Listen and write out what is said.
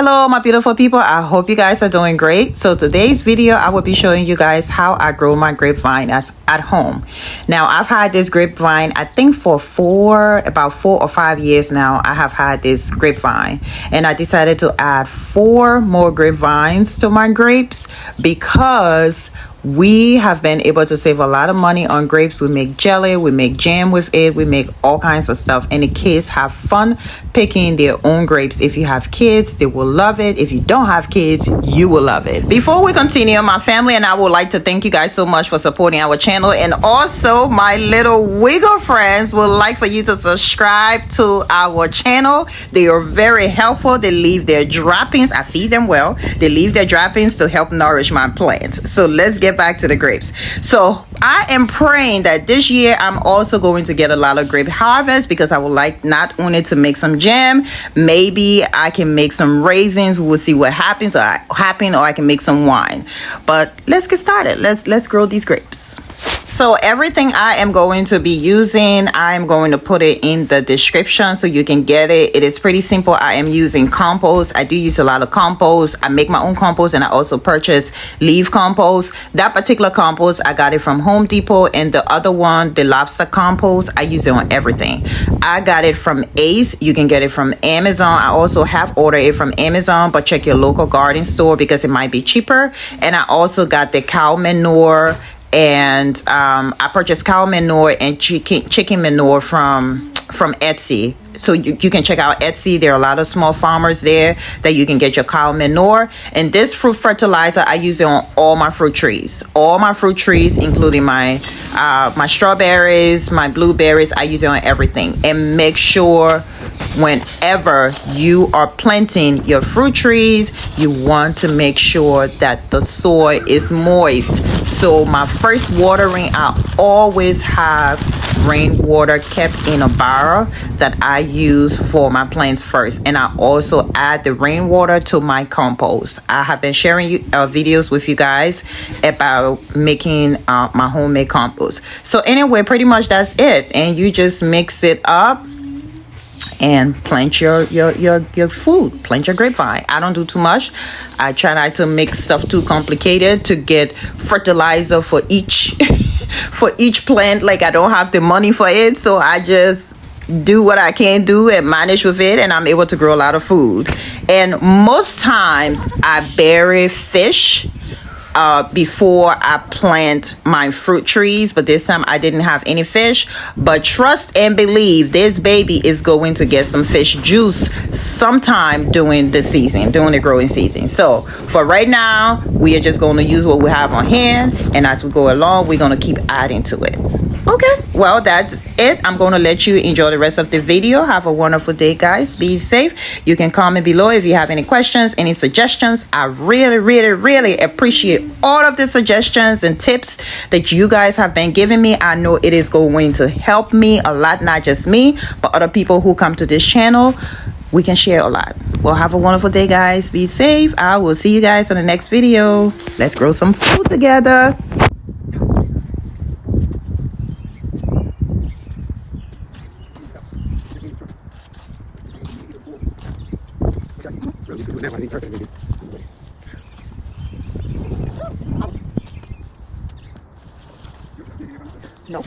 Hello my beautiful people, I hope you guys are doing great. So today's video I will be showing you guys how I grow my grapevine at home. Now I've had this grapevine I think for about 4 or 5 years now. I have had this grapevine and I decided to add 4 more grapevines to my grapes because we have been able to save a lot of money on grapes. We make jelly, we make jam with it, we make all kinds of stuff, and the kids have fun picking their own grapes. If you have kids, they will love it. If you don't have kids, you will love it. Before we continue, my family and I would like to thank you guys so much for supporting our channel, and also my little wiggle friends would like for you to subscribe to our channel. They are very helpful. They leave their droppings. I feed them well. They leave their droppings to help nourish my plants. So let's get back to the grapes. So I am praying that this year I'm also going to get a lot of grape harvest because I would like not only to make some jam, maybe I can make some raisins. We'll see what happens, or I can make some wine. But let's get started. Let's grow these grapes. So everything I am going to be using, I'm going to put it in the description so you can get it. It is pretty simple. I am using compost. I do use a lot of compost. I make my own compost, and I also purchase leaf compost. That particular compost, I got it from Home Depot, and the other one, the lobster compost, I use it on everything. I got it from Ace. You can get it from Amazon. I also have ordered it from Amazon, but check your local garden store because it might be cheaper. And I also got the cow manure, and I purchased cow manure and chicken manure from Etsy. So you can check out Etsy. There are a lot of small farmers there that you can get your cow manure. And this fruit fertilizer, I use it on all my fruit trees. All my fruit trees, including my strawberries, my blueberries. I use it on everything. And make sure whenever you are planting your fruit trees, you want to make sure that the soil is moist. So my first watering, I always have rainwater kept in a barrel that I use for my plants first, and I also add the rainwater to my compost. I have been sharing videos with you guys about making my homemade compost. So anyway, pretty much that's it, and you just mix it up and plant your food, plant your grapevine. I don't do too much. I try not to make stuff too complicated to get fertilizer for each for each plant. Like, I don't have the money for it, so I just do what I can do and manage with it, and I'm able to grow a lot of food. And most times I bury fish before I plant my fruit trees, but this time I didn't have any fish. But trust and believe, this baby is going to get some fish juice sometime during the season, during the growing season. So for right now, we are just going to use what we have on hand, and as we go along, we're going to keep adding to it. Okay, well, that's it. I'm going to let you enjoy the rest of the video. Have a wonderful day, guys. Be safe. You can comment below if you have any questions, any suggestions. I really appreciate all of the suggestions and tips that you guys have been giving me. I know it is going to help me a lot, not just me, but other people who come to this channel. We can share a lot. Well, have a wonderful day, guys. Be safe. I will see you guys in the next video. Let's grow some food together. No.